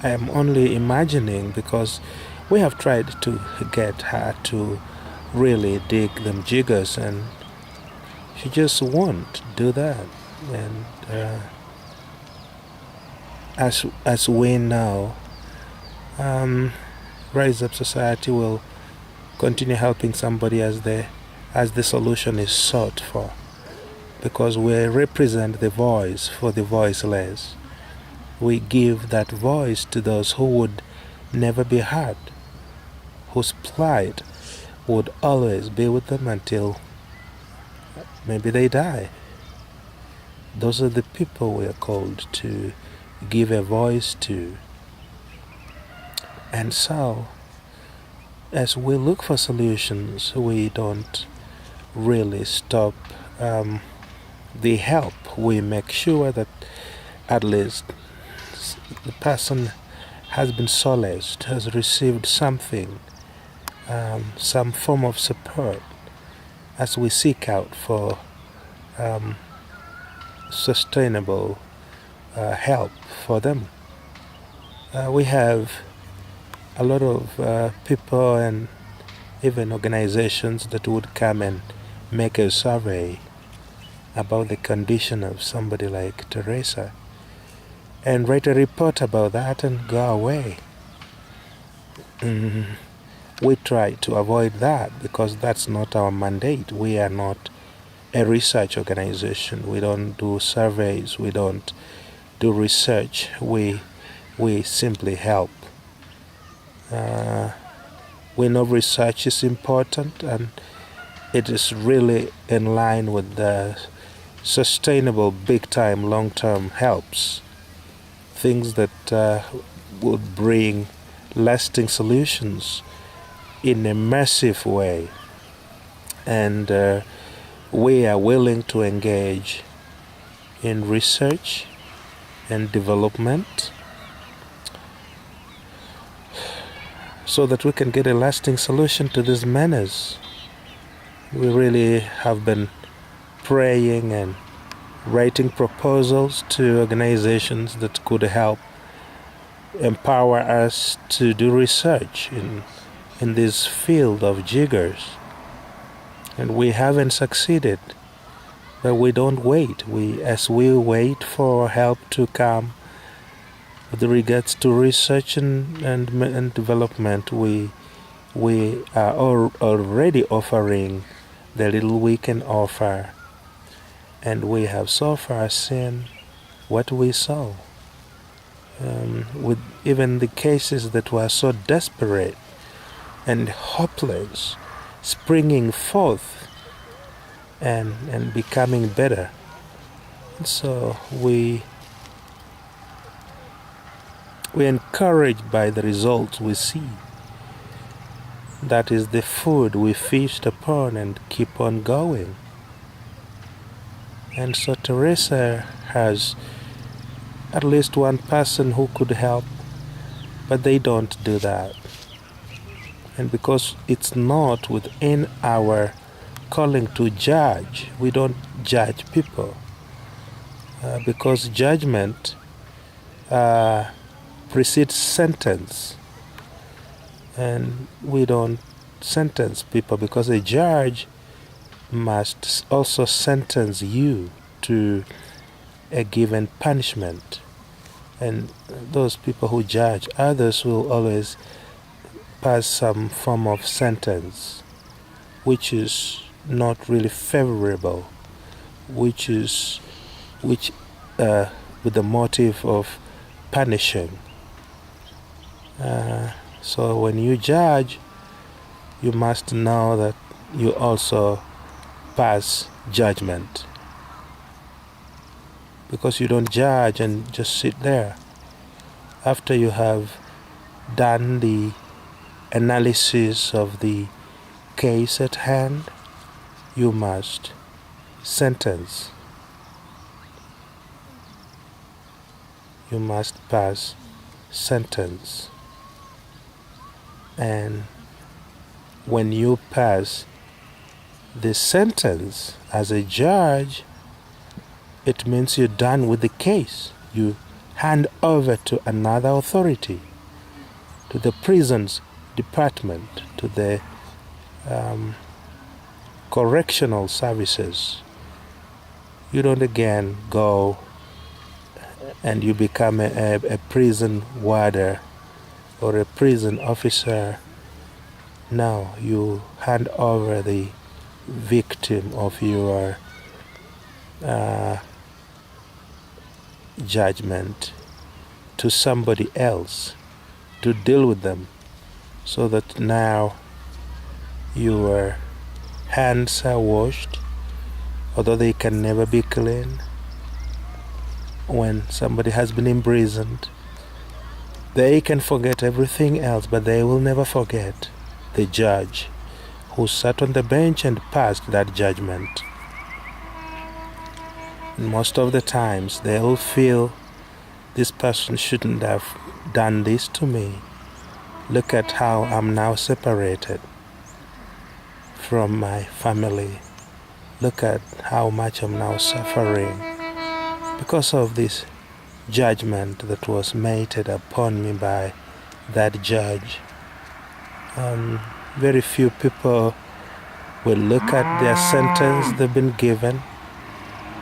I am only imagining because we have tried to get her to really dig them jiggers, and she just won't do that. And as we know, Rise Up Society will continue helping somebody as the solution is sought for, because we represent the voice for the voiceless. We give that voice to those who would never be heard, whose plight would always be with them until maybe they die. Those are the people we are called to give a voice to. And so, as we look for solutions, we don't really stop the help. We make sure that at least the person has been solaced, has received something, some form of support, as we seek out for sustainable help for them. We have a lot of people and even organizations that would come and make a survey about the condition of somebody like Teresa and write a report about that and go away. We try to avoid that because that's not our mandate. We are not a research organization. We don't do surveys. We don't do research. We simply help. We know research is important, and it is really in line with the sustainable, big-time, long-term helps. Things that would bring lasting solutions in a massive way. And we are willing to engage in research and development so that we can get a lasting solution to these menace. We really have been praying and writing proposals to organizations that could help empower us to do research in this field of jiggers. And we haven't succeeded, but we don't wait. As we wait for help to come with regards to research and development, we are already offering the little we can offer, and we have so far seen what we saw. With even the cases that were so desperate and hopeless, springing forth and becoming better. And so we're encouraged by the results we see. That is the food we feast upon and keep on going. And so Teresa has at least one person who could help, but they don't do that. And because it's not within our calling to judge, we don't judge people. Because judgment precedes sentence. And we don't sentence people because a judge must also sentence you to a given punishment. And those people who judge others will always pass some form of sentence which is not really favorable, with the motive of punishing. So when you judge, you must know that you also pass judgment, because you don't judge and just sit there. After you have done the analysis of the case at hand, you must sentence. You must pass sentence. And when you pass the sentence as a judge, it means you're done with the case. You hand over to another authority, to the prisons department, to the correctional services. You don't again go and you become a prison warder or a prison officer. No, you hand over the victim of your judgment to somebody else to deal with them, so that now your hands are washed, although they can never be clean. When somebody has been imprisoned, they can forget everything else, but they will never forget the judge who sat on the bench and passed that judgment. And most of the times they will feel, this person shouldn't have done this to me. Look at how I'm now separated from my family. Look at how much I'm now suffering because of this judgment that was meted upon me by that judge. Very few people will look at their sentence they've been given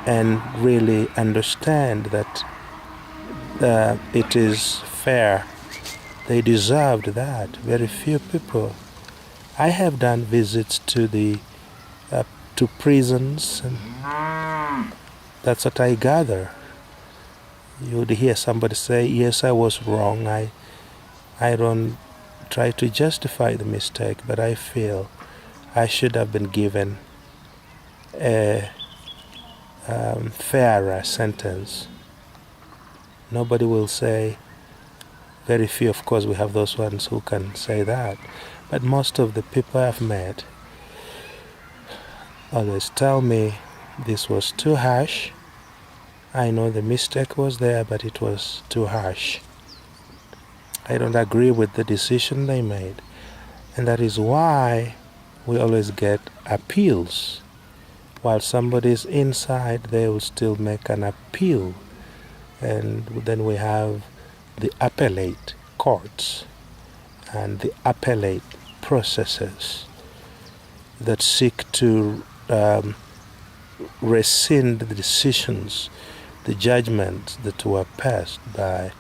and really understand that it is fair. They deserved that. Very few people. I have done visits to prisons, and that's what I gather. You would hear somebody say, yes, I was wrong. I don't try to justify the mistake, but I feel I should have been given a fairer sentence. Nobody will say, very few, of course, we have those ones who can say that, but most of the people I've met always tell me this was too harsh. I know the mistake was there, but it was too harsh. I don't agree with the decision they made. And that is why we always get appeals. While somebody is inside, they will still make an appeal. And then we have the appellate courts and the appellate processes that seek to rescind the decisions, the judgments that were passed by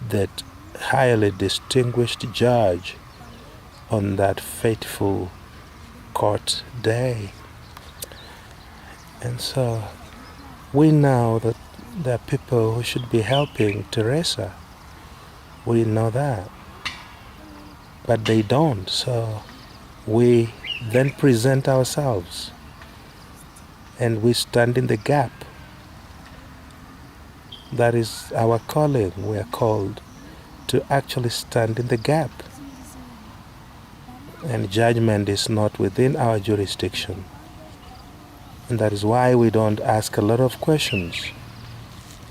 that highly distinguished judge on that fateful court day. And so we know that there are people who should be helping Teresa. We know that. But they don't. So we then present ourselves and we stand in the gap. That is our calling. We are called to actually stand in the gap. And judgment is not within our jurisdiction. And that is why we don't ask a lot of questions.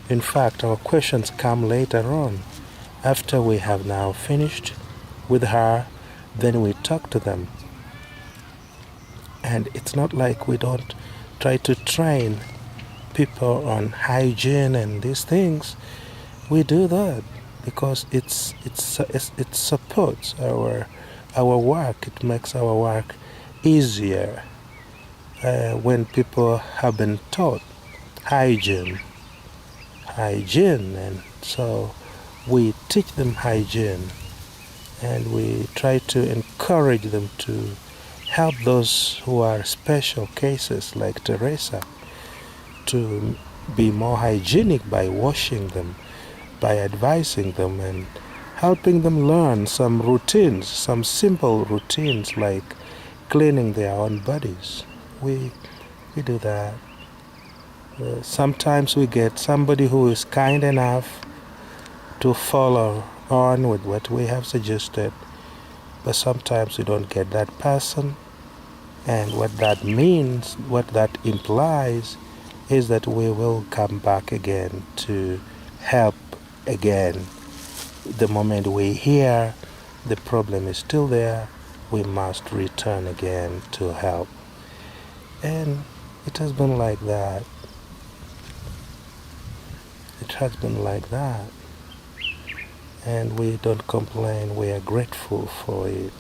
In fact, our questions come later on. After we have now finished with her, then we talk to them. And it's not like we don't try to train people on hygiene and these things. We do that because it supports our work. It makes our work easier when people have been taught hygiene, and so we teach them hygiene, and we try to encourage them to help those who are special cases like Teresa to be more hygienic by washing them, by advising them and helping them learn some routines, some simple routines like cleaning their own bodies. We do that. Sometimes we get somebody who is kind enough to follow on with what we have suggested, but sometimes we don't get that person. And what that means, what that implies, is that we will come back again to help again. The moment we hear the problem is still there, we must return again to help. And it has been like that. It has been like that. and we don't complain, we are grateful for it.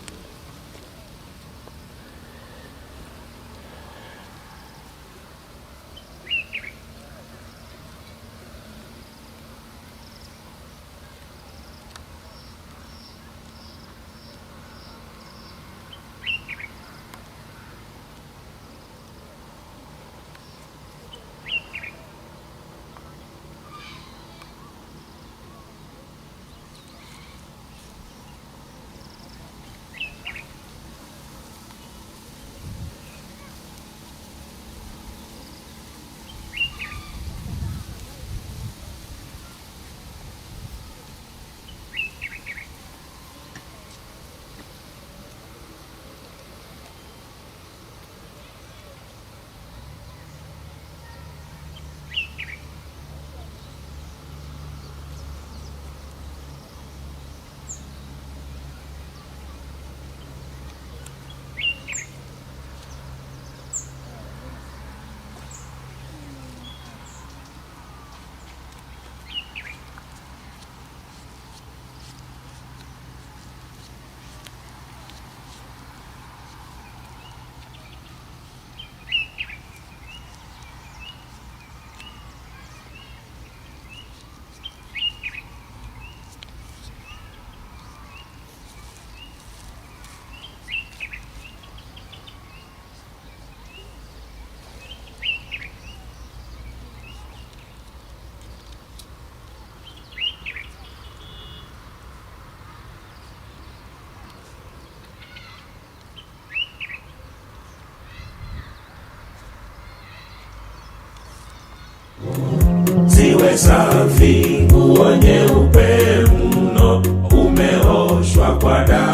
Ziwe safi, nguo nyeupe mno, umeoshwa kwa damu